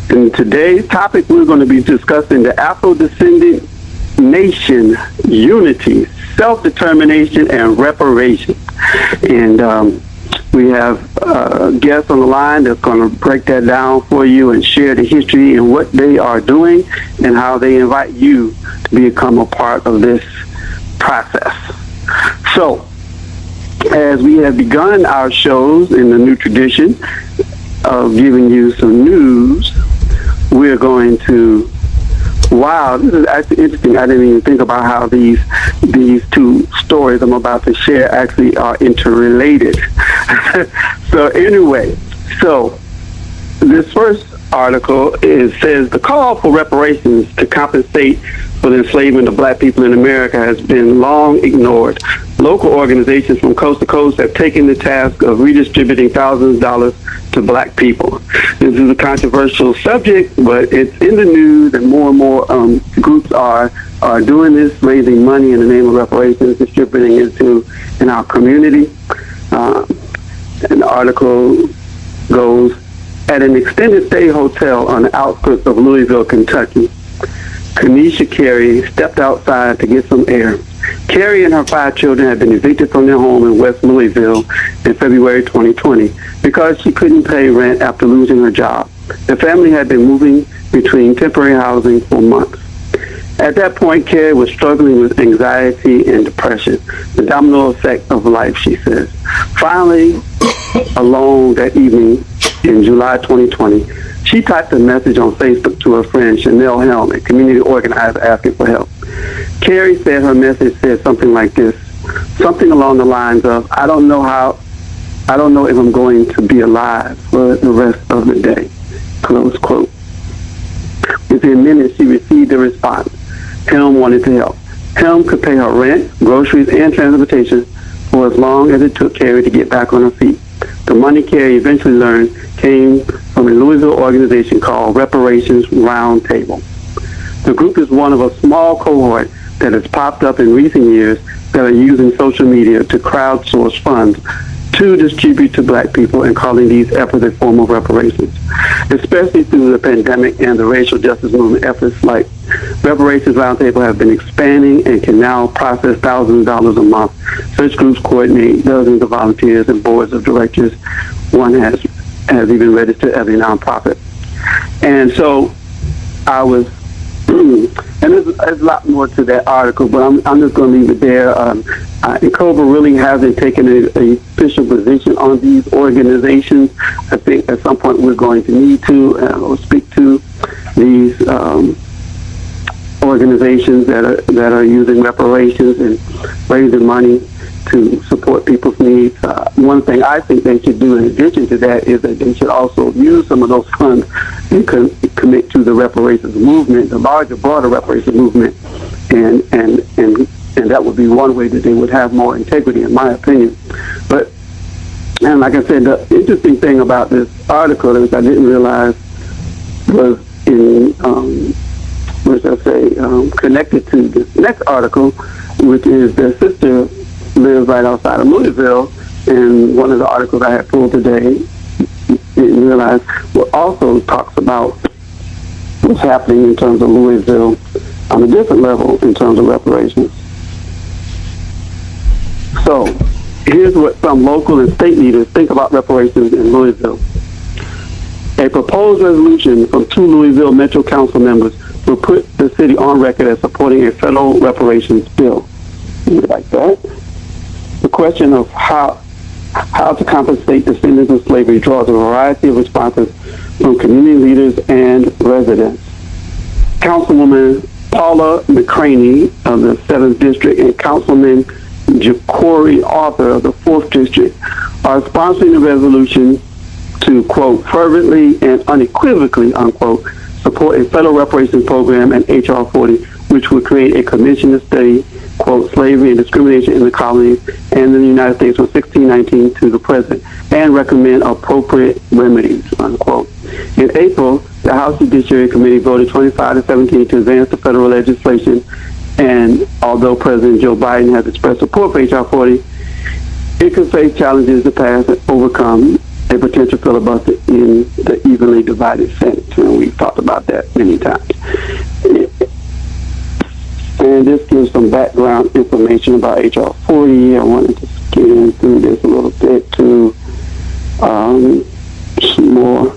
In today's topic, we're going to be discussing the Afrodescendant nation unity, self-determination, and reparations. And we have guests on the line that's going to break that down for you and share the history and what they are doing and how they invite you to become a part of this process. So, as we have begun our shows in the new tradition of giving you some news, we're going to, wow, this is actually interesting. I didn't even think about how these two stories I'm about to share actually are interrelated. So anyway, this first article says the call for reparations to compensate for the enslavement of black people in America has been long ignored. Local organizations from coast to coast have taken the task of redistributing thousands of dollars to black people. This is a controversial subject, but it's in the news, and more groups are doing this, raising money in the name of reparations, distributing it in our community. And the article goes, at an extended stay hotel on the outskirts of Louisville, Kentucky, Kanisha Carey stepped outside to get some air. Carey and her 5 children had been evicted from their home in West Louisville in February 2020 because she couldn't pay rent after losing her job. The family had been moving between temporary housing for months. At that point, Carey was struggling with anxiety and depression, the domino effect of life, she says. Finally, alone that evening in July 2020, she typed a message on Facebook to her friend Chanel Helm, a community organizer asking for help. Carey said her message said something like this, something along the lines of, I don't know if I'm going to be alive for the rest of the day, close quote. Within minutes, she received a response. Helm wanted to help. Helm could pay her rent, groceries, and transportation for as long as it took Carey to get back on her feet. The money Carey eventually learned came from a Louisville organization called Reparations Roundtable. The group is one of a small cohort that has popped up in recent years that are using social media to crowdsource funds to distribute to black people and calling these efforts a form of reparations. Especially through the pandemic and the racial justice movement, efforts like Reparations Roundtable have been expanding and can now process thousands of dollars a month. Such groups coordinate dozens of volunteers and boards of directors. One has even registered as a nonprofit. And so I was, and there's a lot more to that article, but I'm just going to leave it there. COBRA really hasn't taken a official position on these organizations. I think at some point we're going to need to speak to these organizations that are using reparations and raising money to support people's needs. One thing I think they should do in addition to that is that they should also use some of those funds and commit to the reparations movement, the larger, broader reparations movement, and that would be one way that they would have more integrity, in my opinion. And like I said, the interesting thing about this article is I didn't realize was connected to this next article, which is their sister lives right outside of Louisville, and one of the articles I had pulled today, didn't realize, also talks about what's happening in terms of Louisville on a different level in terms of reparations. So here's what some local and state leaders think about reparations in Louisville. A proposed resolution from 2 Louisville Metro Council members will put the city on record as supporting a federal reparations bill. Like that. The question of how to compensate descendants of slavery draws a variety of responses from community leaders and residents. Councilwoman Paula McCraney of the 7th District and Councilman Ja'Cory Arthur of the 4th District are sponsoring the resolution to, quote, fervently and unequivocally, unquote, support a federal reparations program and H.R. 40, which would create a commission to study, quote, slavery and discrimination in the colonies and in the United States from 1619 to the present, and recommend appropriate remedies, unquote. In April, the House Judiciary Committee voted 25-17 to advance the federal legislation, and although President Joe Biden has expressed support for H.R. 40, it could face challenges to pass and overcome a potential filibuster in the evenly divided Senate, and we've talked about that many times. And this gives some background information about H.R. 40. I wanted to skim through this a little bit to some more.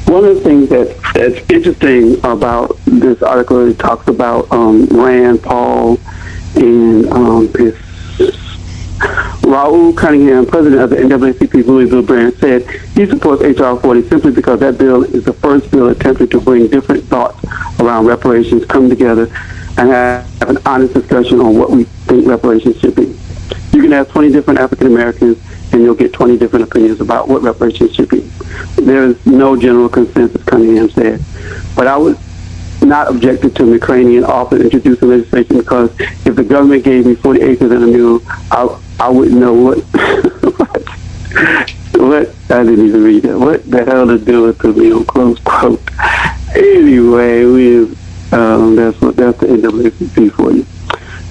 One of the things that's interesting about this article, it talks about Rand Paul and his Raul Cunningham, president of the NAACP Louisville branch, said he supports H.R. 40 simply because that bill is the first bill attempting to bring different thoughts around reparations, come together, and have an honest discussion on what we think reparations should be. You can have 20 different African Americans, and you'll get 20 different opinions about what reparations should be. There is no general consensus, Cunningham said. But I was not objected to McCraney often introducing legislation because if the government gave me 40 acres and a mule, I wouldn't know what I didn't even read that. What the hell to do with the mule, close quote. Anyway, that's the NAACP for you.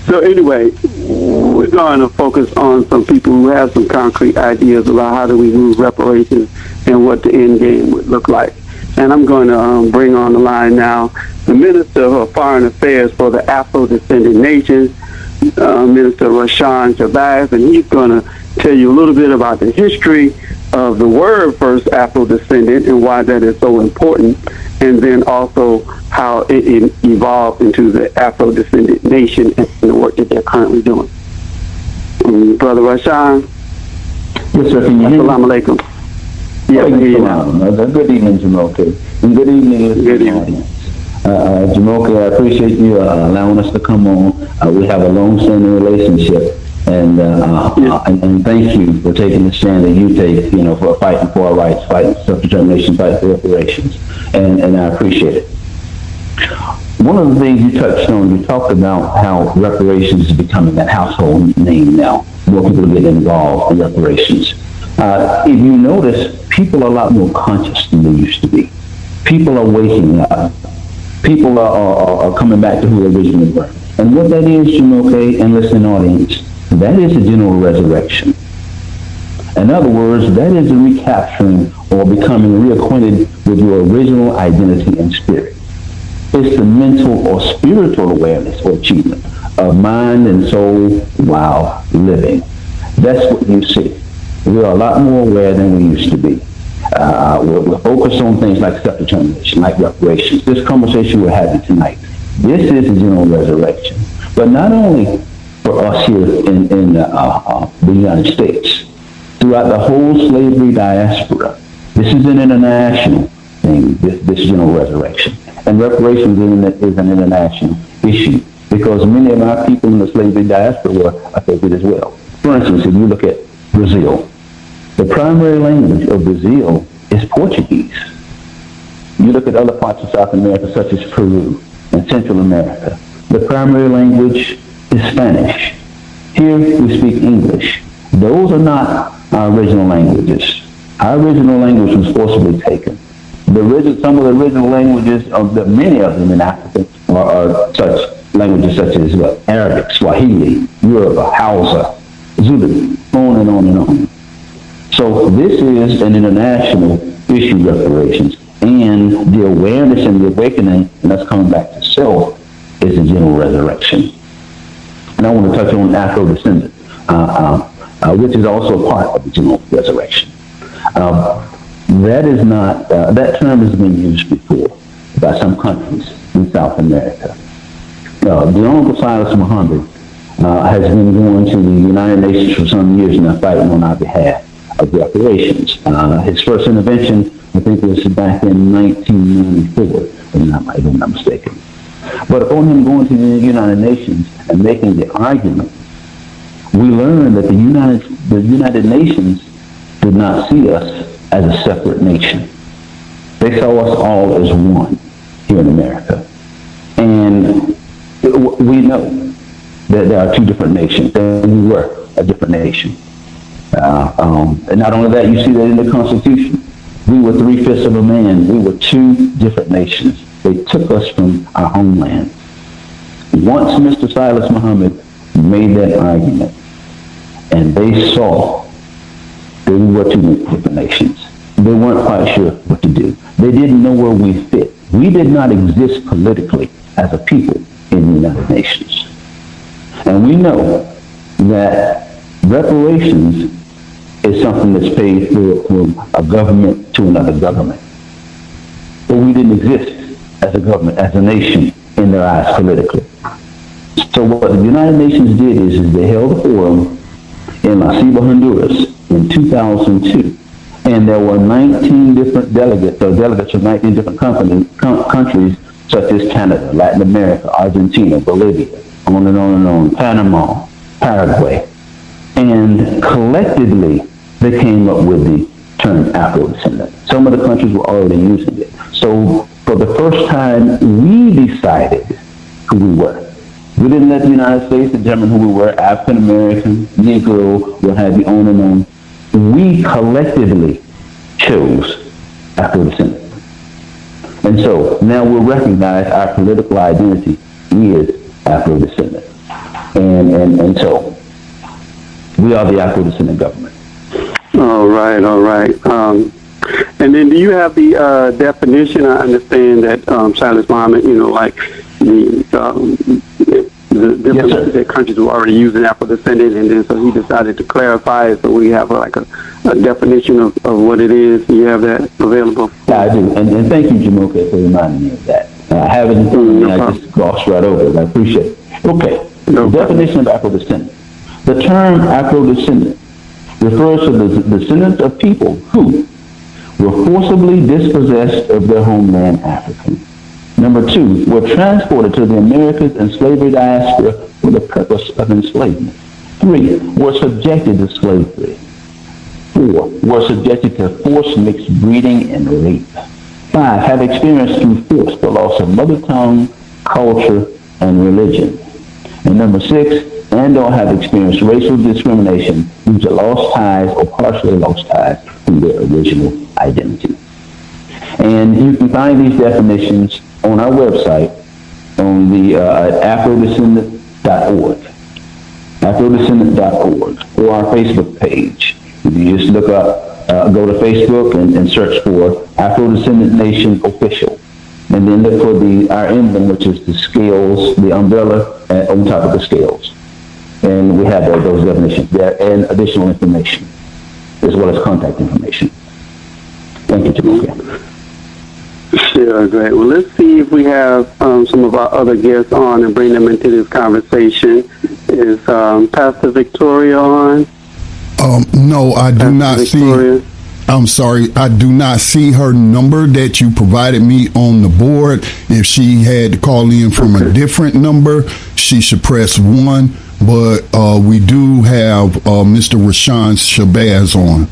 So anyway, we're going to focus on some people who have some concrete ideas about how do we move reparations and what the end game would look like. And I'm going to bring on the line now the Minister of Foreign Affairs for the Afro-Descendant Nations, Minister Raushan Shabazz, and he's going to tell you a little bit about the history of the word first Afro-Descendant and why that is so important, and then also how it evolved into the Afro-Descendant Nation and the work that they're currently doing. Brother Raushan? Yes, sir. Can you hear me? Assalamu alaikum. Yes, good evening, Jamoke. And good evening, audience. Jamoke, I appreciate you allowing us to come on. We have a long-standing relationship, and thank you for taking the stand that you take, for fighting for our rights, fighting self-determination, fighting for reparations, and I appreciate it. One of the things you touched on, you talked about how reparations is becoming a household name now. More people are getting involved in reparations. If you notice, people are a lot more conscious than they used to be. People are waking up. People are coming back to who they originally were. And what that is, Jamoke, and listening audience, that is a general resurrection. In other words, that is a recapturing or becoming reacquainted with your original identity and spirit. It's the mental or spiritual awareness or achievement of mind and soul while living. That's what you see. We are a lot more aware than we used to be. We're focused on things like self-determination, like reparations. This conversation we're having tonight, this is a general resurrection. But not only for us here in the United States, throughout the whole slavery diaspora, this is an international thing, this general resurrection. And reparations is an international issue because many of our people in the slavery diaspora were affected as well. For instance, if you look at Brazil, the primary language of Brazil is Portuguese. You look at other parts of South America, such as Peru and Central America, the primary language is Spanish. Here we speak English. Those are not our original languages. Our original language was forcibly taken. Some of the original languages, many of them in Africa, are such languages such as Arabic, Swahili, Yoruba, Hausa, Zulu, on and on and on. So this is an international issue, reparations, and the awareness and the awakening, and that's coming back to self, is a general resurrection. And I want to touch on Afro-Descendant, which is also a part of the general resurrection. That term has been used before by some countries in South America. The Honorable Silas Muhammad has been going to the United Nations for some years now, fighting on our behalf of reparations. His first intervention, I think, was back in 1994, if I'm not mistaken. But upon him going to the United Nations and making the argument, we learned that the United Nations did not see us as a separate nation. They saw us all as one here in America. And we know that there are two different nations, and we were a different nation. And not only that, you see that in the Constitution. We were 3/5 of a man. We were two different nations. They took us from our homeland. Once Mr. Silas Muhammad made that argument, and they saw They were two different nations. They weren't quite sure what to do. They didn't know where we fit. We did not exist politically as a people in the United Nations. And we know that reparations is something that's paid from a government to another government. But we didn't exist as a government, as a nation, in their eyes politically. So what the United Nations did is they held a forum in La Ceiba, Honduras in 2002. And there were 19 different delegates from 19 different countries, such as Canada, Latin America, Argentina, Bolivia, on and on and on, Panama, Paraguay. And collectively, they came up with the term Afrodescendant. Some of the countries were already using it. So for the first time, we decided who we were. We didn't let the United States determine who we were, African American, Negro, what have you, on and on. We collectively chose Afrodescendant. And so now we'll recognize our political identity is Afrodescendant. And so we are the Afrodescendant government. All right. And then do you have the definition? I understand that Silas Muhammad, like the different countries were already using Afrodescendant, and then so he decided to clarify it, so we have a definition of what it is. Do you have that available? Yeah, I do. And thank you, Jamoke, for reminding me of that. I have it in front of me, I just glossed right over it. I appreciate it. Okay, the definition of Afrodescendant. The term Afrodescendant refers to the descendants of people who were forcibly dispossessed of their homeland, Africa. Number two, were transported to the Americas and slavery diaspora for the purpose of enslavement. Three, were subjected to slavery. Four, were subjected to forced mixed breeding and rape. Five, have experienced through force the loss of mother tongue, culture, and religion. And number six, and/or have experienced racial discrimination due to lost ties or partially lost ties to their original identity. And you can find these definitions on our website on the Afrodescendant.org, Afrodescendant.org, or our Facebook page. You just look up, go to Facebook and search for Afrodescendant Nation Official, and then look for our emblem, which is the scales, the umbrella on top of the scales. And we have those definitions there and additional information, as well as contact information. Thank you, Jamoke. Sure, great. Well, let's see if we have some of our other guests on and bring them into this conversation. Is Pastor Victoria on? No, I do not see. I'm sorry, I do not see her number that you provided me on the board. If she had to call in from a different number, she should press 1. But we do have Mr. Raushan Shabazz on.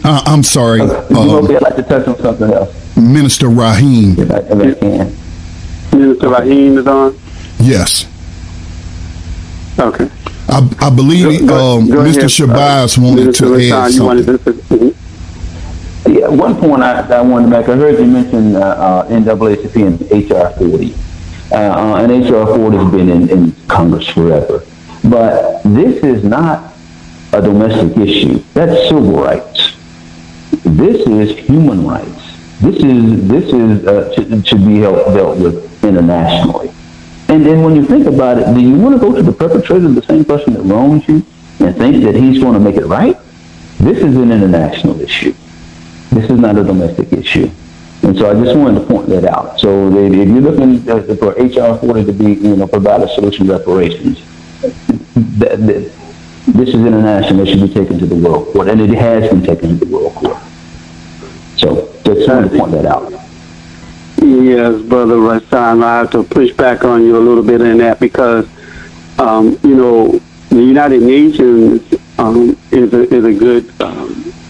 I'm sorry. I'd like to touch on something else. Minister Raheem. If I can. Minister Raheem is on? Yes. Okay. I believe go Mr. ahead, Shabazz wanted to add something. Yeah, one point I wanted to make. I heard you mention NAACP and HR 40. And HR 40 has been in Congress forever. But this is not a domestic issue. That's civil rights. This is human rights. This should be dealt with internationally. And then when you think about it, do you want to go to the perpetrator, the same person that wrongs you, and think that he's going to make it right? This is an international issue. This is not a domestic issue. And so I just wanted to point that out. So if you're looking for HR 40 to be, provide a solution to reparations, this is international. It should be taken to the World Court, and it has been taken to the World Court. So just wanted to point that out. Yes, Brother Raushan, I have to push back on you a little bit in that because, the United Nations is a good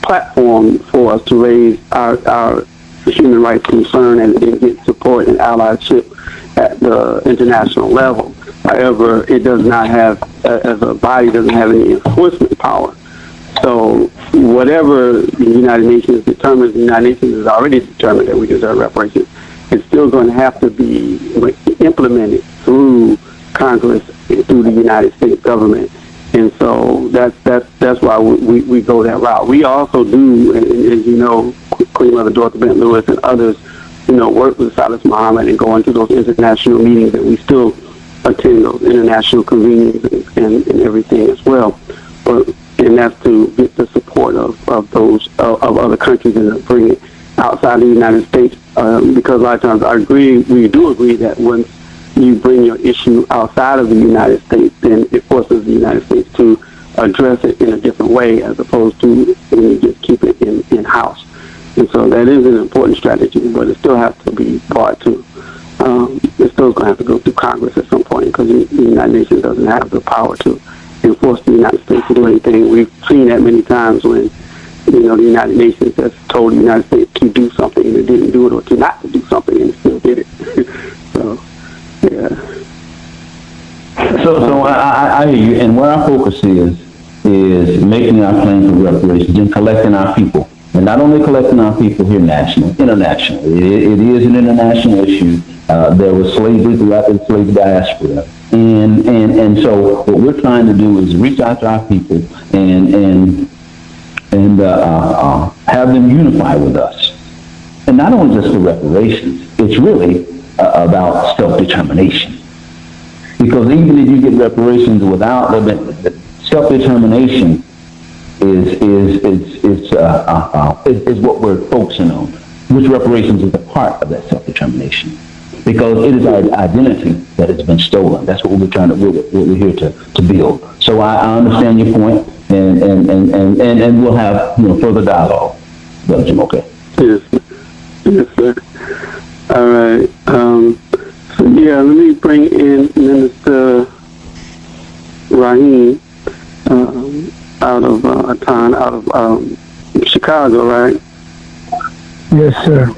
platform for us to raise our human rights concern and get support and allyship at the international level. However, it does not have, as a body, doesn't have any enforcement power. So whatever the United Nations determines, the United Nations has already determined that we deserve reparations. It's still going to have to be implemented through Congress, through the United States government. And so that's why we go that route. We also do, as you know, Queen Mother Dorothy Bent Lewis and others, work with Silas Muhammad and go into those international meetings, and we still attend those international convenings and everything as well. And that's to get the support of those of other countries and bring it outside the United States. Because a lot of times we do agree that once you bring your issue outside of the United States, then it forces the United States to address it in a different way, as opposed to when you just keep it in-house. And so that is an important strategy, but it still has to be brought to, it's still going to have to go through Congress at some point, because the United Nations doesn't have the power to enforce the United States to do anything. We've seen that many times when, the United Nations has told the United States to do something and it didn't do it, or to not to do something and it still did it. So, yeah. So I hear you, and where our focus is making our claim for reparations and collecting our people. And not only collecting our people here internationally. It is an international issue. There was slavery throughout the slave diaspora. And so what we're trying to do is reach out to our people and have them unify with us. And not only just for reparations, it's really about self-determination. Because even if you get reparations without self-determination is what we're focusing on, which reparations is a part of that self-determination. Because it is our identity that has been stolen. That's what we're here to build. So I understand your point, and we'll have further dialogue, Brother Jamoke. Yes, sir. All right. So let me bring in Minister Raheem out of Chicago, right? Yes, sir.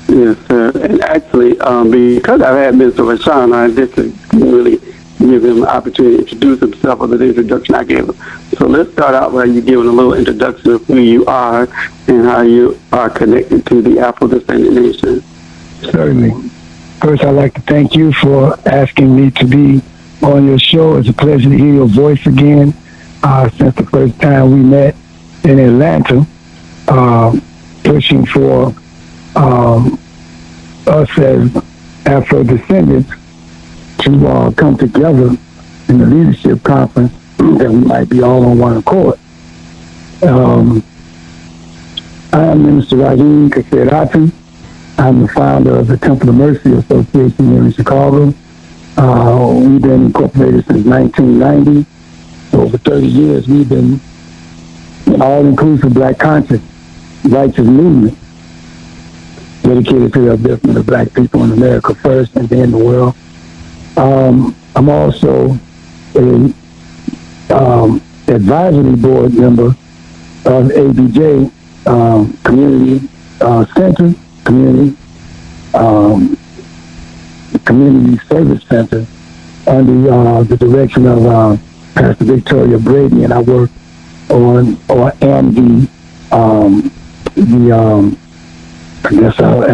Yes, sir. And actually, because I've had Mr. Raushan, I didn't really give him an opportunity to introduce himself with the introduction I gave him. So let's start out by you giving a little introduction of who you are and how you are connected to the Afrodescendant Nation. Certainly. First, I'd like to thank you for asking me to be on your show. It's a pleasure to hear your voice again. Since the first time we met in Atlanta, pushing for us as Afro-descendants to come together in the leadership conference that we might be all on one accord. I am Minister Raheem Kasserati. I'm the founder of the Temple of Mercy Association here in Chicago. We've been incorporated since 1990. For over 30 years, we've been an all-inclusive black conscious righteous movement dedicated to the upliftment of black people in America first and then the world. I'm also a advisory board member of ABJ Community Center, Community Service Center, under the direction of Pastor Victoria Brady, and I work I am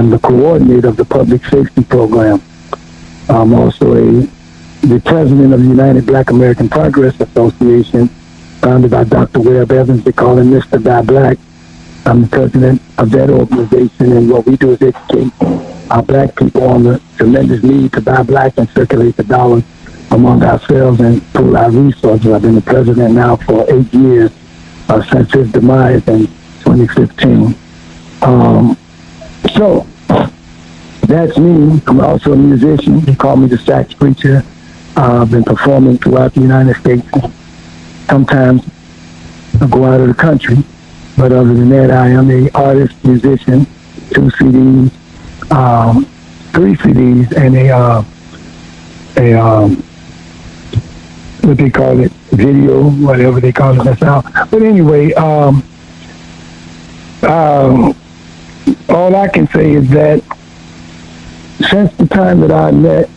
the coordinator of the public safety program. I'm also the president of the United Black American Progress Association, founded by Dr. Webb Evans. They call him Mr. Die Black. I'm the president of that organization, and what we do is educate our black people on the tremendous need to buy black and circulate the dollar among ourselves and pool our resources. I've been the president now for 8 years, since his demise in 2015. So that's me. I'm also a musician. They call me the sax preacher. I've been performing throughout the United States. Sometimes I go out of the country, but other than that, I am an artist, musician, 2 CDs, 3 CDs, and what they call it, video, whatever they call it, that's out. But anyway, all I can say is that since the time that I met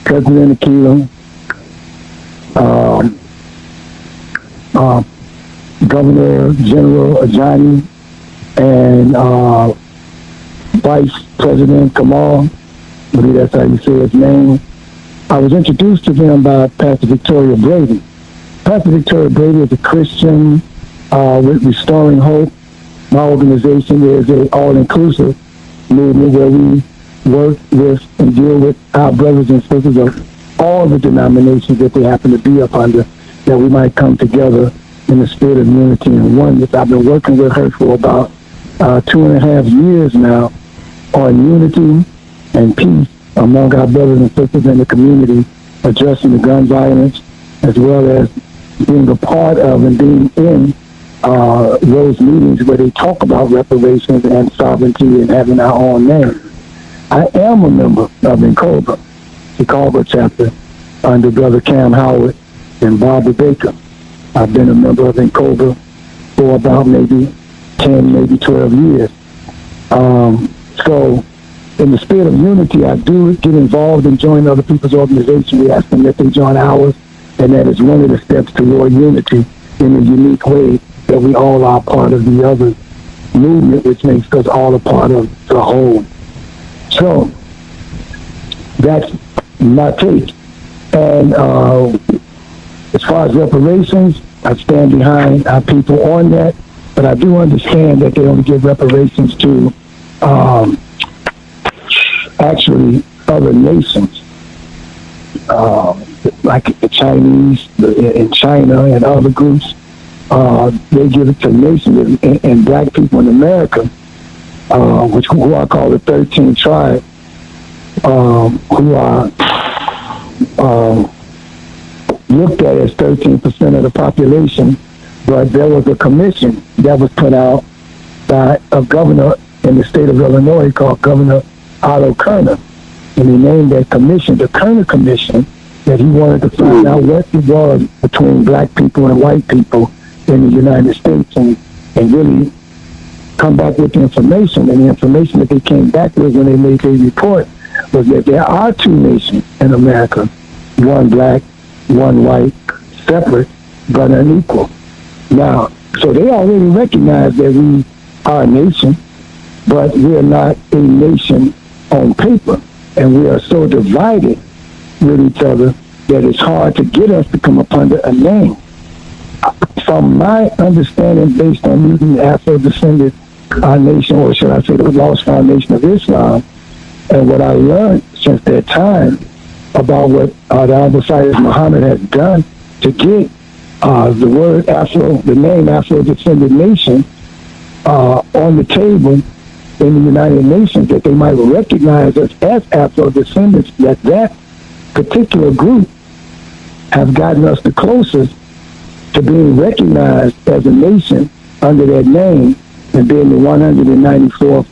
President Aquila, Governor General Ajani, and Vice President Kamal, I believe that's how you say his name, I was introduced to them by Pastor Victoria Brady. Pastor Victoria Brady is a Christian with Restoring Hope. My organization is an all-inclusive movement where we work with and deal with our brothers and sisters of all the denominations that they happen to be up under, that we might come together in the spirit of unity and oneness. I've been working with her for about 2.5 years now on unity and peace among our brothers and sisters in the community, addressing the gun violence, as well as being a part of and being in those meetings where they talk about reparations and sovereignty and having our own name. I am a member of NCOBRA, Chicago chapter, under Brother Cam Howard and Barbara Baker. I've been a member of NCOBRA for about maybe 10, maybe 12 years. So in the spirit of unity, I do get involved and join other people's organizations. We ask them that they join ours, and that is one of the steps toward unity in a unique way, that we all are part of the other movement, which makes us all a part of the whole. So that's my take. And as far as reparations, I stand behind our people on that, but I do understand that they only give reparations to actually other nations, like the Chinese in China and other groups. They give it to nations and black people in America, who I call the 13 tribe, who are looked at as 13% of the population. But there was a commission that was put out by a governor in the state of Illinois called Governor Otto Kerner, and he named that commission the Kerner Commission, that he wanted to find out what it was between black people and white people in the United States, and really come back with the information. And the information that they came back with when they made their report was that there are two nations in America, one black, one white, separate but unequal. Now, so they already recognize that we are a nation, but we're not a nation on paper, and we are so divided with each other that it's hard to get us to come up under a name. From my understanding, based on using the Afro-Descendant nation, or should I say the Lost Foundation of Islam, and what I learned since that time about what the Al-Basir Muhammad has done to get the word Afro, the name Afro-Descendant Nation on the table in the United Nations, that they might recognize us as Afro-Descendants, that particular group have gotten us the closest to being recognized as a nation under that name, and being the 194th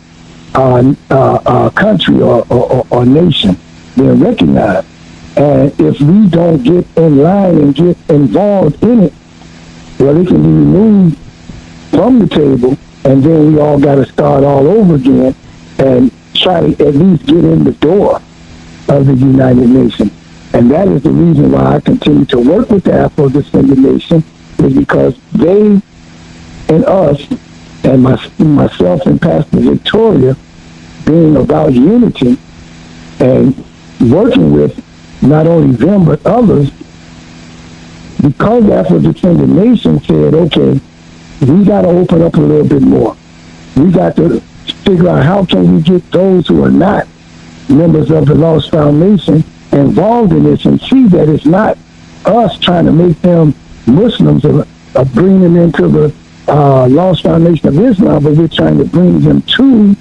country or nation being recognized. And if we don't get in line and get involved in it, well, it can be removed from the table, and then we all got to start all over again and try to at least get in the door of the United Nations. And that is the reason why I continue to work with the Afro-Descendant Nation, is because they and us and myself and Pastor Victoria being about unity and working with not only them but others, because the Afro-Descendant Nation said, okay, we got to open up a little bit more. We got to figure out how can we get those who are not members of the Lost Foundation involved in this, and see that it's not us trying to make them Muslims or bring them into the Lost Foundation of Islam, but we're trying to bring them to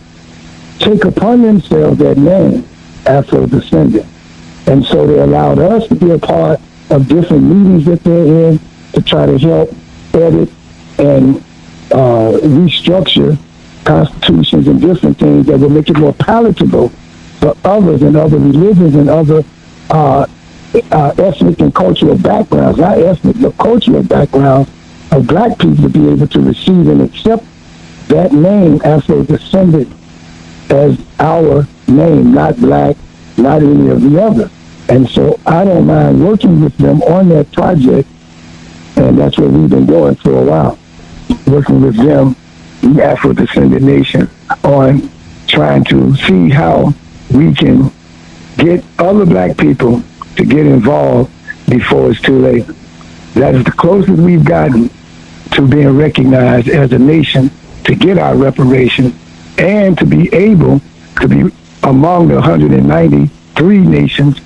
take upon themselves that name, Afro-Descendant. And so they allowed us to be a part of different meetings that they're in to try to help edit and restructure constitutions and different things that will make it more palatable for others and other religions and other ethnic and cultural backgrounds, not ethnic, but cultural backgrounds of black people, to be able to receive and accept that name, Afro-Descendant, as our name, not black, not any of the other. And so I don't mind working with them on that project, and that's what we've been doing for a while, working with them, the Afro-Descendant Nation, on trying to see how we can get other black people to get involved before it's too late. That is the closest we've gotten to being recognized as a nation to get our reparations and to be able to be among the 193 nations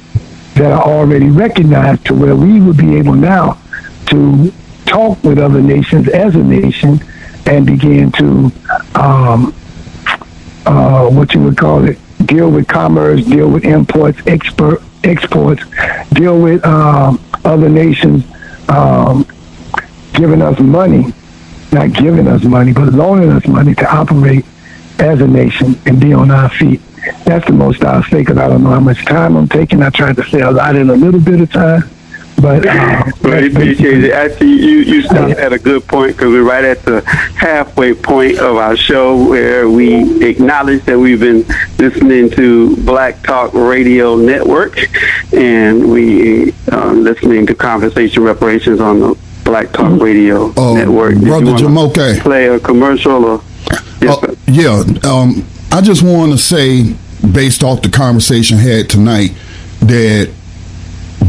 that are already recognized, to where we would be able now to talk with other nations as a nation and begin to, what you would call it, deal with commerce, deal with imports, exports, deal with other nations giving us money, not giving us money, but loaning us money to operate as a nation and be on our feet. That's the most I'll say, because I don't know how much time I'm taking. I tried to say a lot in a little bit of time. But we appreciate it. Actually, you stopped at a good point, because we're right at the halfway point of our show, where we acknowledge that we've been listening to Black Talk Radio Network, and we listening to Conversation Reparations on the Black Talk Radio Network. Brother Jamoke, play a commercial? Or I just want to say, based off the conversation had tonight, that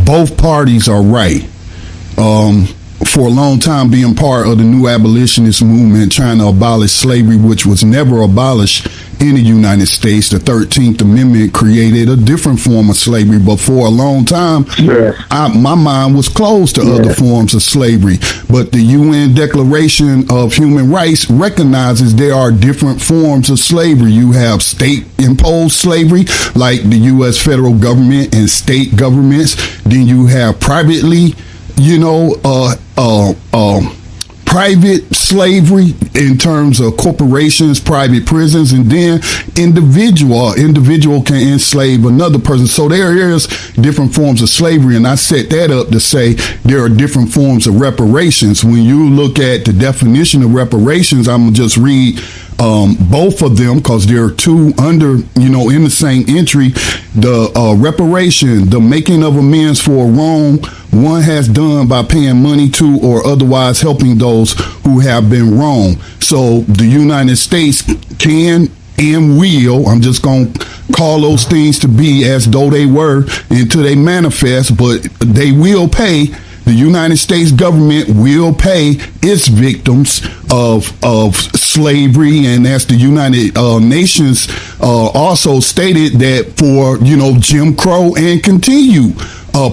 both parties are right. For a long time, being part of the new abolitionist movement, trying to abolish slavery, which was never abolished in the United States. The 13th Amendment created a different form of slavery, but for a long time, my mind was closed to other forms of slavery. But the UN Declaration of Human Rights recognizes there are different forms of slavery. You have state-imposed slavery, like the U.S. federal government and state governments. Then you have privately, private slavery in terms of corporations, private prisons, and then individual can enslave another person. So there is different forms of slavery, and I set that up to say there are different forms of reparations. When you look at the definition of reparations, I'm gonna just read both of them, because there are two under, in the same entry. The reparation, the making of amends for a wrong one has done by paying money to or otherwise helping those who have been wronged. So the United States can and will, I'm just going to call those things to be as though they were until they manifest, but they will pay. The United States government will pay its victims of slavery, and as the United Nations also stated, that for Jim Crow and continued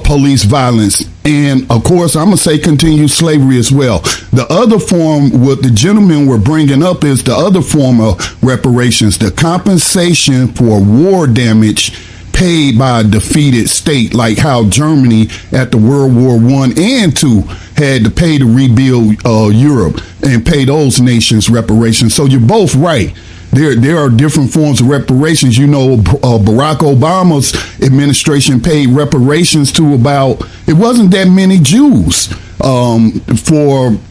police violence, and of course I'm gonna say continued slavery as well. The other form, what the gentlemen were bringing up, is the other form of reparations, the compensation for war damage paid by a defeated state, like how Germany at the World War I and II had to pay to rebuild Europe and pay those nations reparations. So you're both right. There are different forms of reparations. Barack Obama's administration paid reparations to it wasn't that many Jews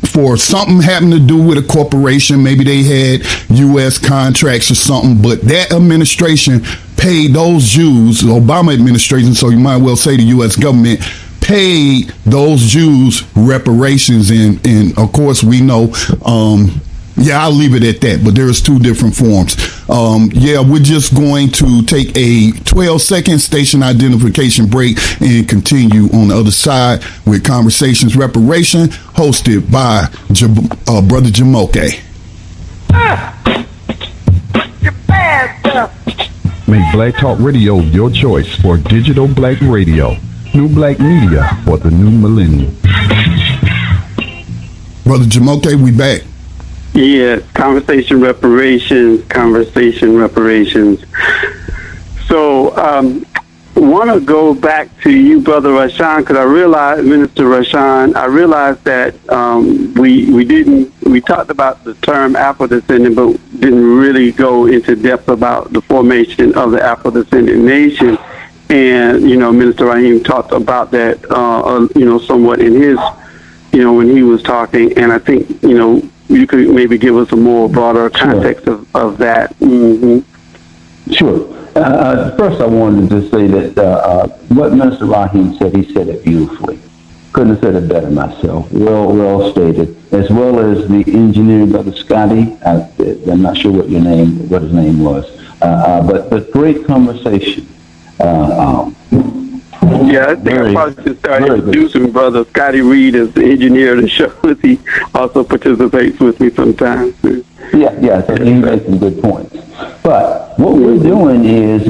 for something having to do with a corporation. Maybe they had U.S. contracts or something, but that administration paid those Jews, the Obama administration, so you might well say the U.S. government, paid those Jews reparations. And of course we know, I'll leave it at that, but there's two different forms. We're just going to take a 12-second station identification break and continue on the other side with Conversations Reparation, hosted by Brother Jamoke. Make Black Talk Radio your choice for digital black radio. New black media for the new millennium. Brother Jamoke, we back. Yeah, Conversation Reparations. So, want to go back to you, Brother Raushan, because Minister Raushan, I realized that we talked about the term Afrodescendant, but didn't really go into depth about the formation of the Afrodescendant nation. And, Minister Rahim talked about that, somewhat in his, when he was talking. And I think, you could maybe give us a more broader context of that. Mm-hmm. Sure. First, I wanted to say that what Minister Rahim said, he said it beautifully. Couldn't have said it better myself. Well stated. As well as the engineer, Brother Scotty. I'm not sure what his name was. But great conversation. Yeah, I think I probably should start introducing Brother Scotty Reed as the engineer of the show. He also participates with me sometimes. Yeah, so he makes some good points. But what we're doing is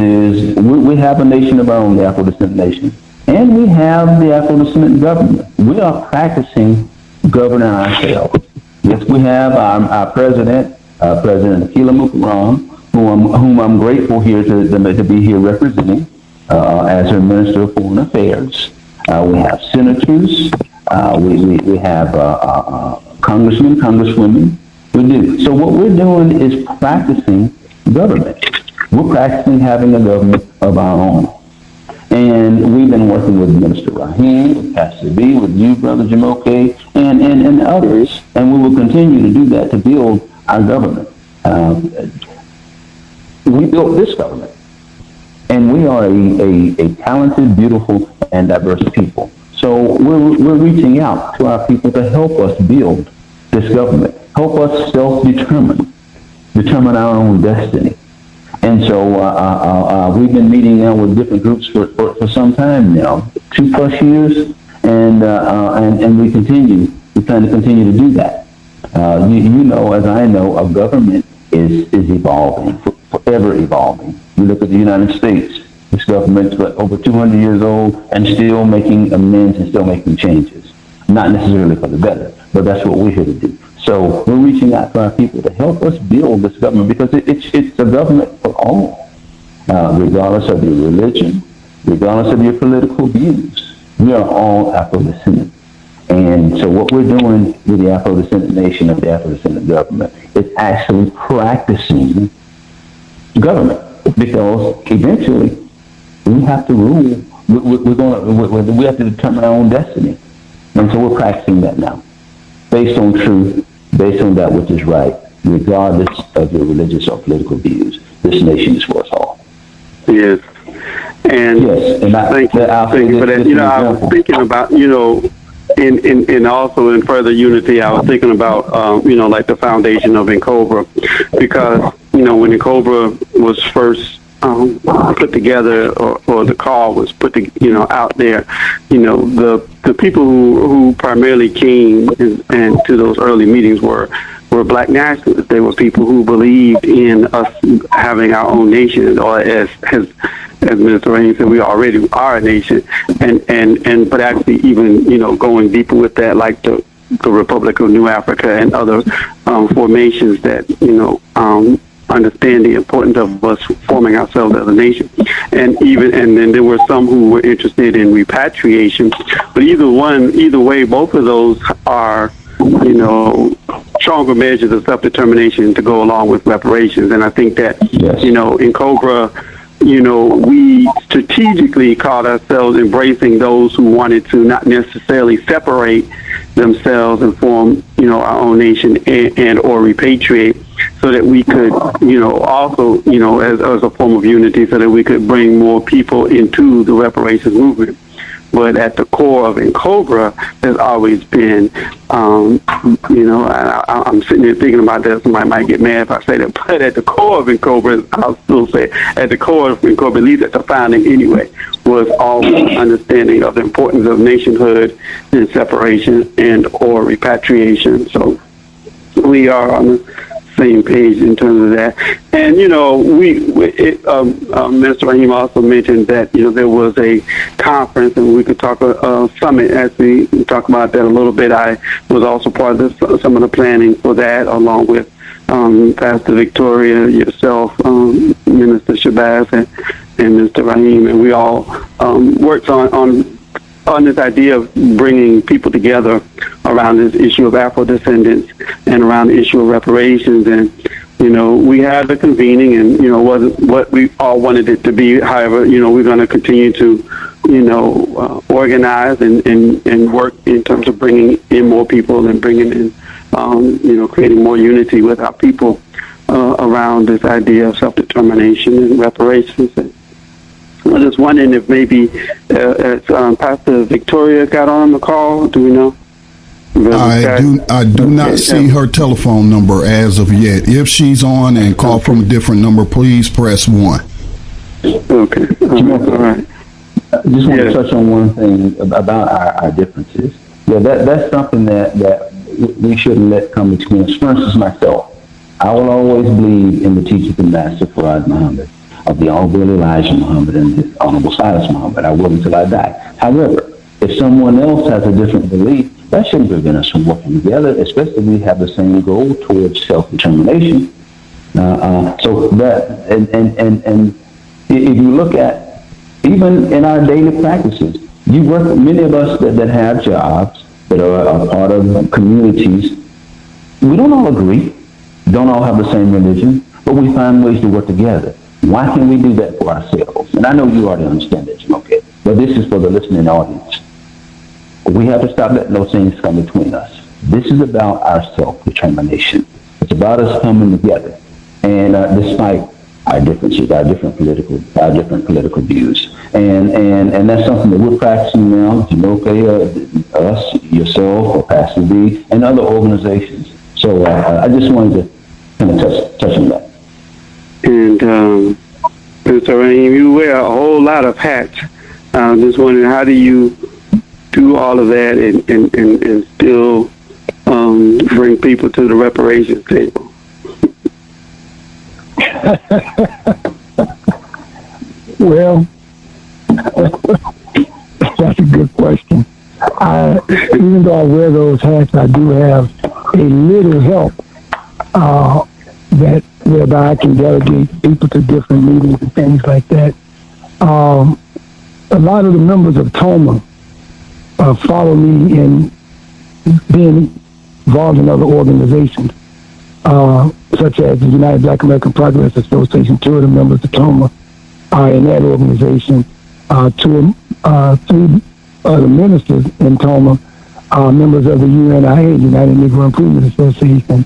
we have a nation of our own, the Afrodescendant nation, and we have the Afrodescendant government. We are practicing governing ourselves. Yes, we have our president, President Akila Mukaram, whom I'm grateful here to be here representing as her Minister of Foreign Affairs. We have senators. We have congressmen, congresswomen. We do. So what we're doing is practicing government. We're practicing having a government of our own. And we've been working with Minister Rahim, with Pastor B, with you, Brother Jamoke, and others, and we will continue to do that to build our government. We built this government, and we are a talented, beautiful, and diverse people. So we're reaching out to our people to help us build this government, help us self-determine our own destiny. And so we've been meeting now with different groups for some time now, 2+ years, and we plan to continue to do that. You know, as I know, a government is evolving, forever evolving. You look at the United States, this government's over 200 years old and still making amends and still making changes. Not necessarily for the better, but that's what we're here to do. So we're reaching out to our people to help us build this government because it's a government for all, regardless of your religion, regardless of your political views. We are all Afro-descendant. And so what we're doing with the Afro-descendant nation and the Afro-descendant government is actually practicing government because eventually we have to rule. We have to determine our own destiny. And so we're practicing that now, based on truth, based on that which is right, regardless of your religious or political views. This nation is for us all. Yes. And thank you for that. You know, I was thinking about, you know, in also in further unity, I was thinking about, you know, like the foundation of N'COBRA, because, you know, when N'COBRA was first put together, or the call was put, out there, you know, the people who primarily came and to those early meetings were Black nationalists. They were people who believed in us having our own nation, or as Minister Rain said, we already are a nation, but actually even, you know, going deeper with that, like the Republic of New Africa and other formations that, you know, understand the importance of us forming ourselves as a nation. And then there were some who were interested in repatriation. But either way, both of those are, you know, stronger measures of self-determination to go along with reparations. And I think that, yes, you know, in N'COBRA, you know, we strategically caught ourselves embracing those who wanted to not necessarily separate themselves and form, you know, our own nation and or repatriate, so that we could, you know, also, you know, as a form of unity, so that we could bring more people into the reparations movement. But at the core of N'COBRA has always been, you know, I'm sitting here thinking about that. Somebody might get mad if I say that. But at the core of N'COBRA, I'll still say, at the core of N'COBRA, at least at the founding anyway, was always understanding of the importance of nationhood and separation and or repatriation. So we are on the same page in terms of that. And, you know, Minister Rahim also mentioned that, you know, there was a conference, and we could talk a summit. As we talk about that a little bit, I was also part of some of the planning for that, along with Pastor Victoria, yourself, Minister Shabazz, and Mr. Rahim, and we all worked on this idea of bringing people together around this issue of Afro-descendants and around the issue of reparations. And, you know, we had the convening, and, you know, wasn't what we all wanted it to be. However, you know, we're going to continue to, you know, organize and work in terms of bringing in more people and bringing in, you know, creating more unity with our people around this idea of self-determination and reparations. And I was just wondering if maybe Pastor Victoria got on the call. Do we know? I do not see her telephone number as of yet. If she's on and call from a different number, please press 1. Okay. All right. just want to touch on one thing about our differences. Yeah, that's something that we shouldn't let come between us. For instance, myself, I will always believe in the teachings of Master Farad Muhammad, of the Honorable Elijah Muhammad, and the Honorable Silas Muhammad. I will until I die. However, if someone else has a different belief, that shouldn't prevent us from working together, especially if we have the same goal towards self-determination. So that, and if you look at, even in our daily practices, you work, many of us that have jobs, that are a part of communities, we don't all agree, don't all have the same religion, but we find ways to work together. Why can't we do that for ourselves? And I know you already understand that, okay, but this is for the listening audience. We have to stop letting those things come between us. This is about our self-determination. It's about us coming together. And despite our differences, our different political views. And that's something that we're practicing now, Jamoke, us, yourself, or Pastor B, and other organizations. So I just wanted to kind of touch on that. And Mr. Raheem, you wear a whole lot of hats. I'm just wondering, how do you do all of that and still bring people to the reparations table? Well, that's a good question. Even though I wear those hats, I do have a little help whereby I can delegate people to different meetings and things like that. A lot of the members of TOMA follow me in being involved in other organizations, such as the United Black American Progress Association. Two of the members of TOMA are in that organization. Three other ministers in TOMA are members of the UNIA, United Negro Improvement Association,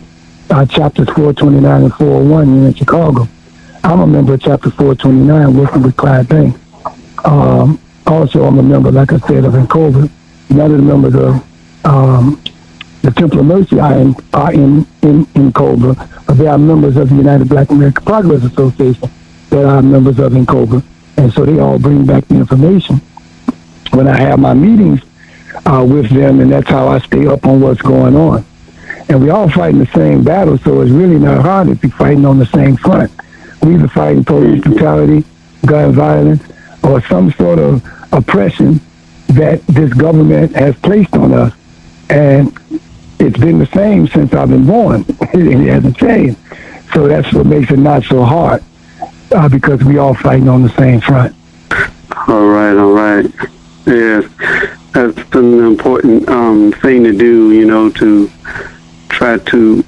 chapters 429 and 401 here in Chicago. I'm a member of chapter 429 working with Clyde Banks. Also, I'm a member, like I said, of NCOBA. None of the members of the Temple of Mercy are in NCOBA, but they are members of the United Black American Progress Association that are members of NCOBA. And so they all bring back the information when I have my meetings with them, and that's how I stay up on what's going on. And we all fighting the same battle, so it's really not hard if you're fighting on the same front. We either fighting police brutality, gun violence, or some sort of oppression that this government has placed on us. And it's been the same since I've been born. It hasn't changed. So that's what makes it not so hard, because we all fighting on the same front. All right. Yes, that's an important thing to do, to try to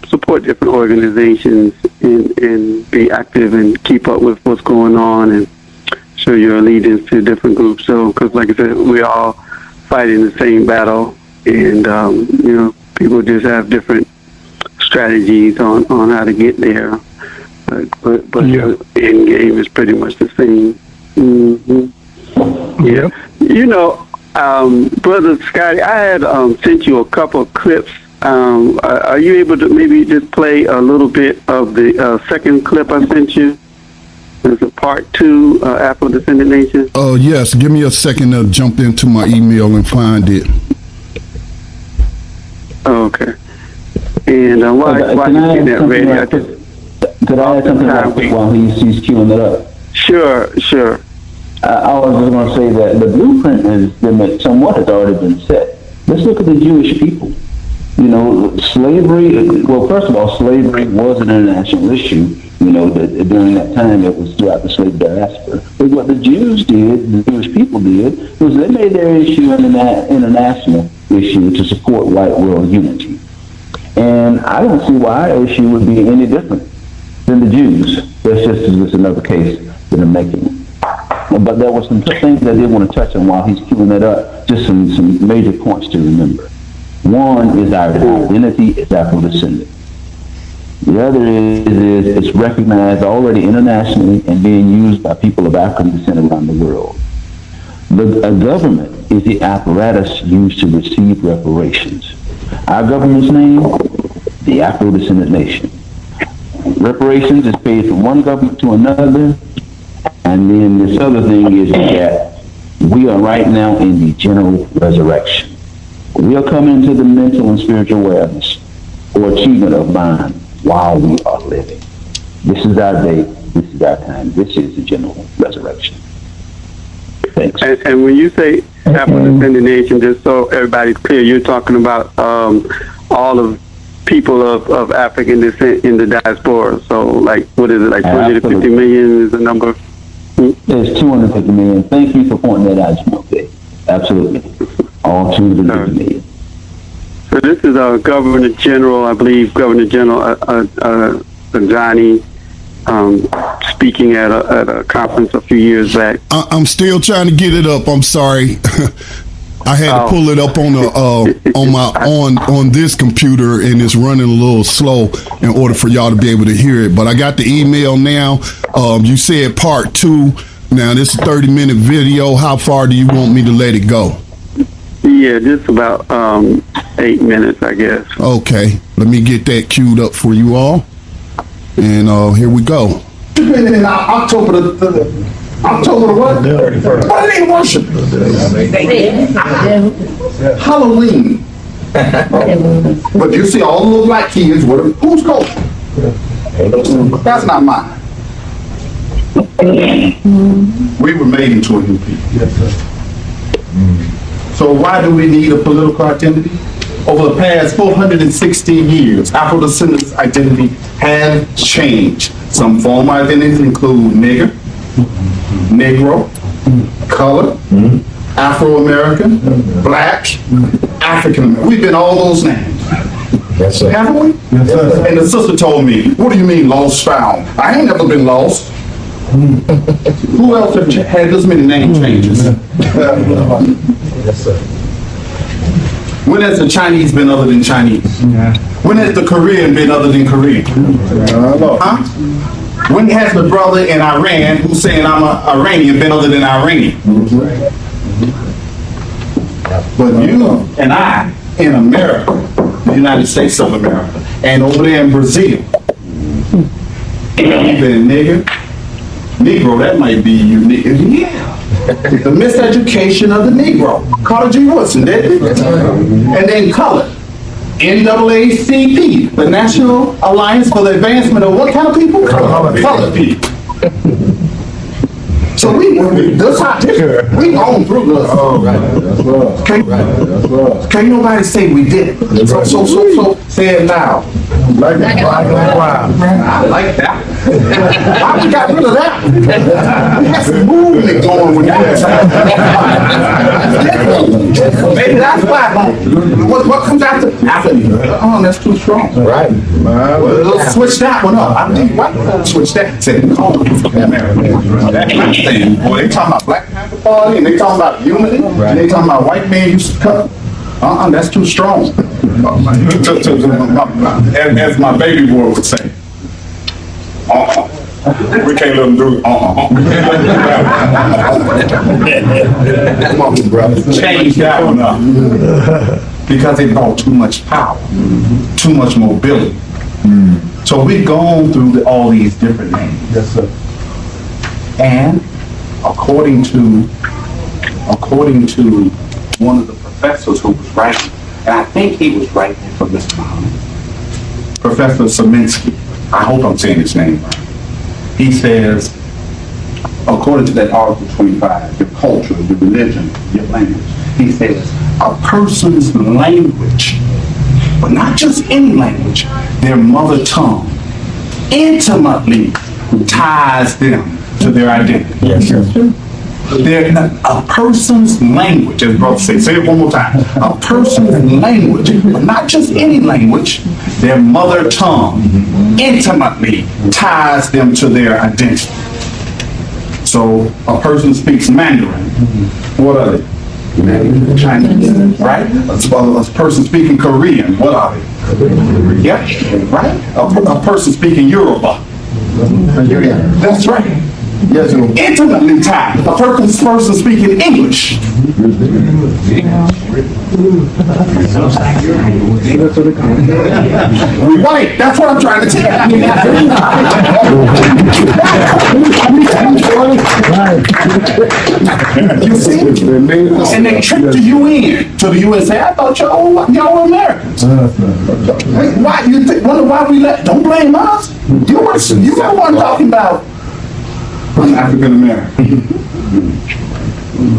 support different organizations and be active and keep up with what's going on and show your allegiance to different groups. So, because like I said, we all fighting the same battle, and people just have different strategies on how to get there. But yeah. The end game is pretty much the same. Mm-hmm. Yeah. Brother Scotty, I had sent you a couple of clips. Are you able to maybe just play a little bit of the second clip I sent you? It's a part 2, Afrodescendant Nation. Oh, yes. Give me a second to jump into my email and find it. Okay. And while you're getting that ready, could I add something while he's queuing it up? Sure. I was just going to say that the blueprint has already been set. Let's look at the Jewish people. Slavery, well, first of all, slavery was an international issue. During that time, it was throughout the slave diaspora. But what the Jews did, the Jewish people did, was they made their issue an international issue to support white world unity. And I don't see why our issue would be any different than the Jews. That's just another case that I'm making. But there were some things that I did want to touch on while he's queuing that up, just some major points to remember. One is our identity is Afrodescendant. The other is it's recognized already internationally and being used by people of African descent around the world. A government is the apparatus used to receive reparations. Our government's name, the Afrodescendant Nation. Reparations is paid from one government to another, and then this other thing is that We are right now in the general resurrection. We are coming to the mental and spiritual awareness or achievement of mind while we are living. This is our day. This is our time. This is the general resurrection. Thanks. And when you say Afro-Descendant Nation, just so everybody's clear, you're talking about all of people of African descent in the diaspora. So, like, what is it, like 250 million is the number? There's 250 million. Thank you for pointing that out, okay. Absolutely. All 250 million. So this is Governor General, I believe, Governor General Johnny speaking at a conference a few years back. I'm still trying to get it up. I'm sorry. I had to pull it up on on this computer, and it's running a little slow in order for y'all to be able to hear it. But I got the email now. You said part 2. Now this is a 30-minute video. How far do you want me to let it go? Yeah, just about 8 minutes, I guess. Okay, let me get that queued up for you all. And here we go. In October the what? 31st. What did they worship? Halloween. But you see all the little black kids with them. Who's culture? That's not mine. We were made into a new people. Yes, sir. So why do we need a political identity? Over the past 416 years, Afro-Descendants' identity has changed. Some former identities include nigger, Negro, color, Afro-American, black, African-American. We've been all those names. Yes, sir. Haven't we? Yes, sir. And the sister told me, what do you mean lost found? I ain't never been lost. Who else have had this many name changes? Yes, sir. When has the Chinese been other than Chinese? When has the Korean been other than Korean? Huh? When has the brother in Iran who's saying I'm an Iranian been other than Iranian? But you and I in America, the United States of America, and over there in Brazil, you've been nigger, Negro, that might be unique. Yeah. The miseducation of the Negro. Carter G. Woodson, didn't it? And then color. NAACP, the National Alliance for the Advancement of what kind of people? Colored people. So we gone through this. Can't nobody say we did. So say it loud. Like that. I like that. Why we got rid of that? We had some movement going with that. Maybe that's why. What comes after? Oh, that's too strong. Right. Well, switch that one up. I think what? Switch that. Say, oh, America. Boy, they talking about Black Panther Party, and they talking about unity, and they talking about white men used to cut. That's too strong. As my baby boy would say. We can't let them do it. Come on, brother. Change that one up. Because it brought too much power, too much mobility. So we've gone through all these different names. Yes, sir. And according to one of the professors who was writing, and I think he was writing for Mr. Muhammad, Professor Saminsky, I hope I'm saying his name right. He says, according to that Article 25, your culture, your religion, your language, he says, a person's language, but not just any language, their mother tongue, intimately ties them to their identity. Yes, sir. A person's language, as brother say it one more time. A person's language, but not just any language, their mother tongue intimately ties them to their identity. So a person speaks Mandarin. What are they? Chinese, right? A person speaking Korean. What are they? Yeah, right? A person speaking Yoruba. That's right. Yes, intimately tied. A person speaking English. Right, that's what I'm trying to tell you. You see? trip to UN, to the USA. I thought y'all were Americans. Why you wonder why we let? Don't blame us. You were the one talking about I'm African American.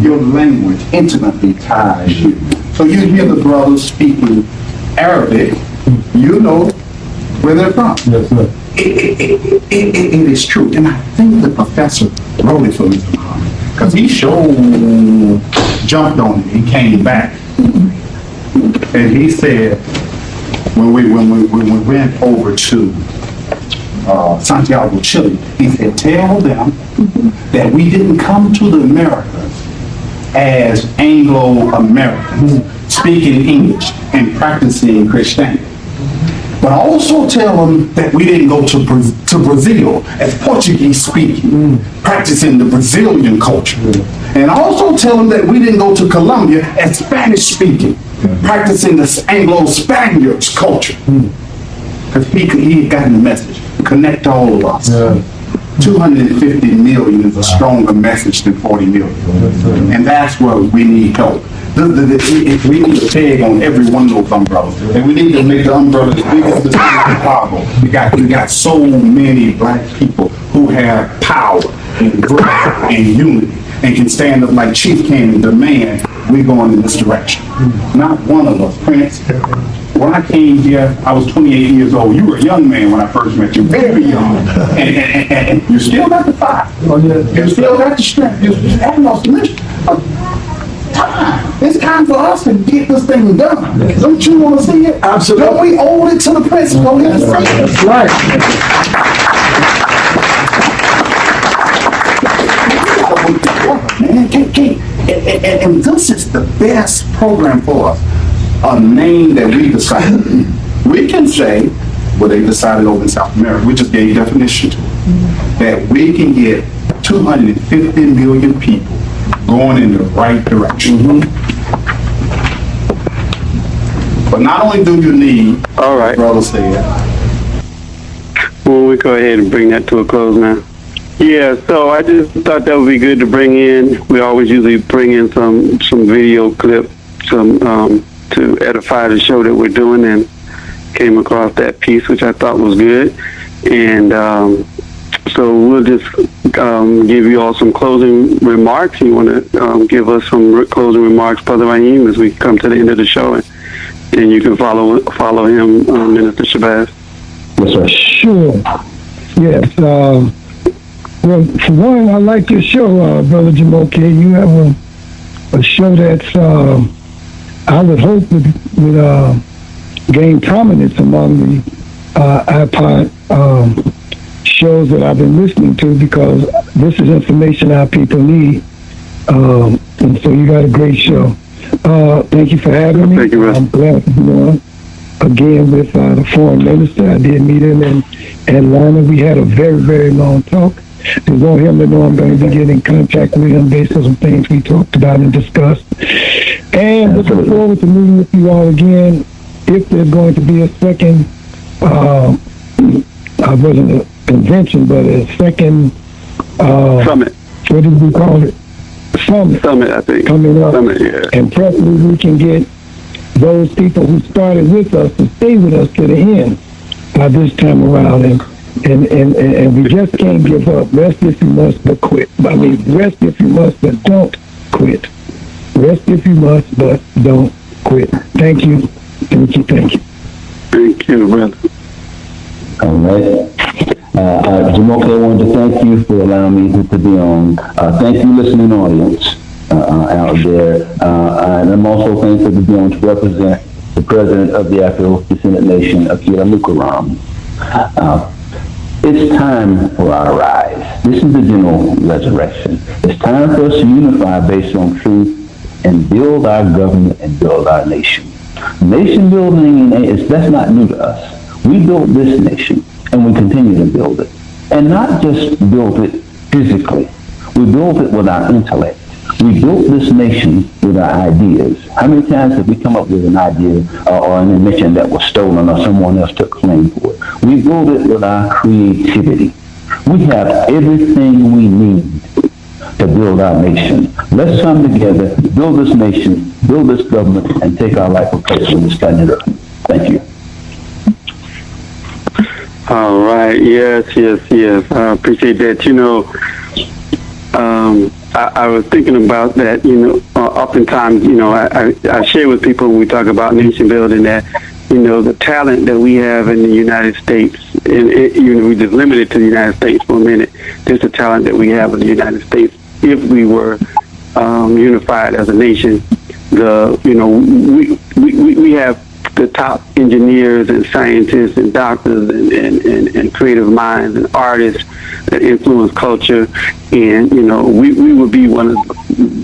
Your language intimately ties you. So you hear the brothers speaking Arabic, you know where they're from. Yes, sir. It is true, and I think the professor wrote it for Mr. Muhammad because he jumped on it. He came back, and he said when we went over to Santiago, Chile, he said, "Tell them that we didn't come to the Americas as Anglo-Americans, speaking English and practicing Christianity. But also tell them that we didn't go to Brazil as Portuguese speaking, practicing the Brazilian culture. And also tell them that we didn't go to Colombia as Spanish speaking, practicing the Anglo-Spaniards culture." Because he had gotten the message. Connect all of us. 250 million is a stronger message than 40 million. And that's where we need help. We need a tag on every one of those umbrellas. And we need to make the umbrella as big as the city of Chicago. We got so many black people who have power and growth and unity and can stand up like Chief came and demand we're going in this direction. Not one of us, Prince. When I came here, I was 28 years old. You were a young man when I first met you, very young. And you still got the fire. You still got the strength. You haven't lost the mission. It's time for us to get this thing done. Don't you want to see it? Absolutely. Don't we owe it to the principal? That's right. Man, and this is the best program for us. A name that we decided. We can say, well, they decided over in South America, we just gave definition to it, that we can get 250 million people going in the right direction. But not only do you need, all right, brother said, well, we go ahead and bring that to a close now. Yeah, so I just thought that would be good to bring in. We always usually bring in some video clip, to edify the show that we're doing, and came across that piece, which I thought was good. And so we'll just give you all some closing remarks. You want to give us some closing remarks, Brother Raheem, as we come to the end of the show, and you can follow him, Minister Shabazz. Yes, sir. Sure. Yes. Well, for one, I like your show, Brother Jamoke. You have a show that's, I would hope would gain prominence among the iPod shows that I've been listening to, because this is information our people need. And so you got a great show. Thank you for having me. Thank you, I'm glad to be on again with the foreign minister. I did meet him in Atlanta. We had a very, very long talk. To want him to know I'm going to be getting in contact with him based on some things we talked about and discussed. And looking forward to meeting with you all again. If there's going to be a second, I wasn't a convention, but a second Summit. What did we call it? Summit, I think. Coming up. Summit, yeah. And preferably we can get those people who started with us to stay with us to the end by this time around. And we just can't give up. Rest if you must, but quit. I mean, rest if you must, but don't quit. Rest if you must, but don't quit. Thank you. Thank you. Thank you. Thank you, brother. All right. Jamoke, I wanted to thank you for allowing me to be on. Thank you, listening audience out there. And I'm also thankful to be on to represent the president of the Afrodescendant nation, Akira Lukaram. It's time for our rise. This is the general resurrection. It's time for us to unify based on truth and build our government and build our nation. Nation building, that's not new to us. We built this nation, and we continue to build it. And not just build it physically. We built it with our intellect. We built this nation with our ideas. How many times have we come up with an idea or an invention that was stolen or someone else took claim for it? We built it with our creativity. We have everything we need to build our nation. Let's come together, build this nation, build this government, and take our rightful place on this planet Earth. Thank you. All right. Yes. I appreciate that. I was thinking about that. Oftentimes, I share with people when we talk about nation building that, the talent that we have in the United States, and we just limit it to the United States for a minute. There's the talent that we have in the United States. If we were unified as a nation, we have the top engineers and scientists and doctors and creative minds and artists that influence culture, and we would be one of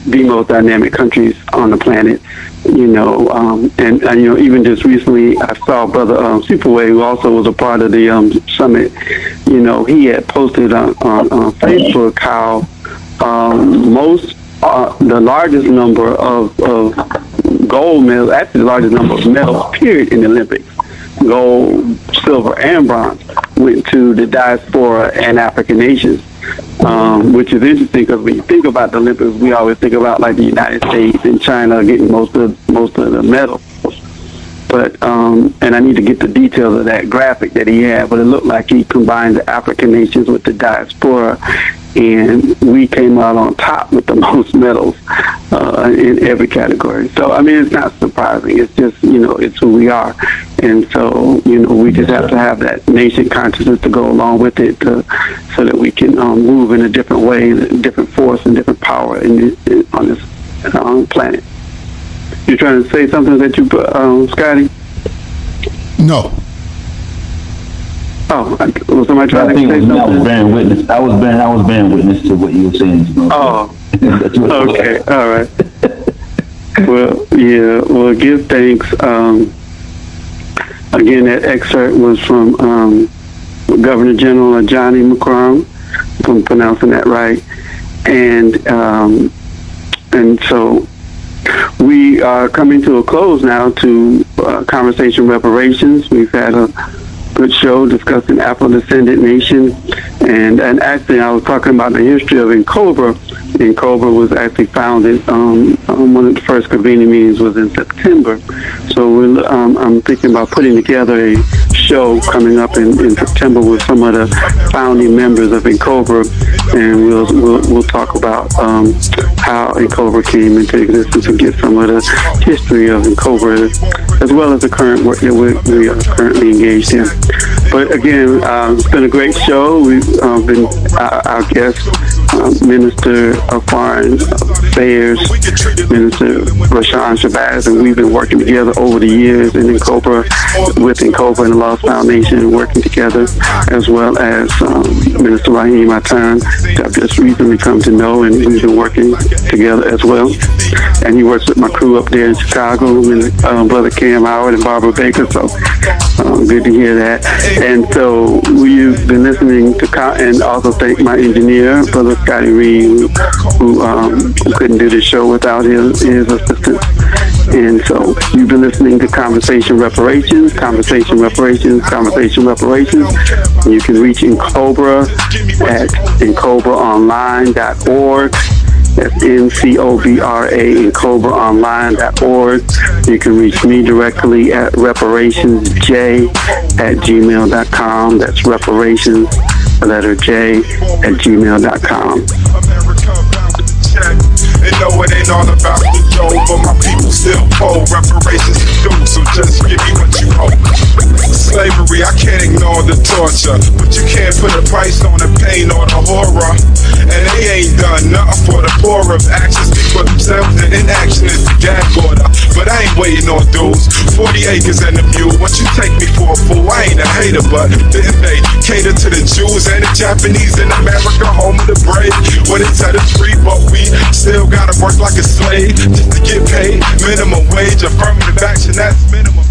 the most dynamic countries on the planet. Even just recently, I saw Brother Superway, who also was a part of the summit. He had posted on Facebook how the largest number of gold medals, actually the largest number of medals, period, in the Olympics, gold, silver, and bronze, went to the diaspora and African nations, which is interesting because when you think about the Olympics, we always think about like the United States and China getting most of the medals. But and I need to get the details of that graphic that he had, but it looked like he combined the African nations with the diaspora, and we came out on top with the most medals in every category. So, it's not surprising. It's just, it's who we are. And so, we just have to have that nation consciousness to go along with it so that we can move in a different way, a different force and different power on this planet. You're trying to say something that you put, Scotty? No. Oh, was somebody trying to say something? I was bearing witness. I was bearing witness to what you were saying. Oh, okay, all right. Well, give thanks. Again, that excerpt was from Governor General Johnny McCrum, if I'm pronouncing that right, and so we are coming to a close now to Conversation Reparations. We've had a good show discussing Afrodescendant nation, and actually I was talking about the history of NCOBRA. NCOBRA was actually founded, one of the first convening meetings was in September, so I'm thinking about putting together a show coming up in September with some of the founding members of NCOBRA, and we'll talk about how NCOBRA came into existence and get some of the history of NCOBRA as well as the current work that we are currently engaged in. But again, it's been a great show. We've been our guest, Minister of Foreign Affairs, Minister Raushan Shabazz, and we've been working together over the years in NCOBRA, with NCOBRA and the Lost Foundation, working together, as well as Minister Raheem Atan, that I've just recently come to know, and we've been working together as well. And he works with my crew up there in Chicago, and Brother Cam Howard and Barbara Baker, so good to hear that. And so we've been listening to, and also thank my engineer, Brother Scotty Reed, who couldn't do the show without his assistance. And so you've been listening to Conversation Reparations. You can reach NCOBRA at ncobraonline.org. That's NCOBRA, ncobraonline.org. You can reach me directly at reparationsj@gmail.com. That's reparations, the letter J, @gmail.com. They know it ain't all about the dough, but my people still poor. Reparations is due, so just give me what you owe. Slavery, I can't ignore the torture, but you can't put a price on the pain or the horror. And they ain't done nothing for the poor of actions. Speak for themselves, and inaction is the gag order. But I ain't waiting on dudes. 40 acres and a mule. Once you take me for a fool, I ain't a hater, but didn't they cater to the Jews and the Japanese in America, home of the brave? When they set us free, but we still gotta work like a slave just to get paid minimum wage. Affirmative action, that's minimum.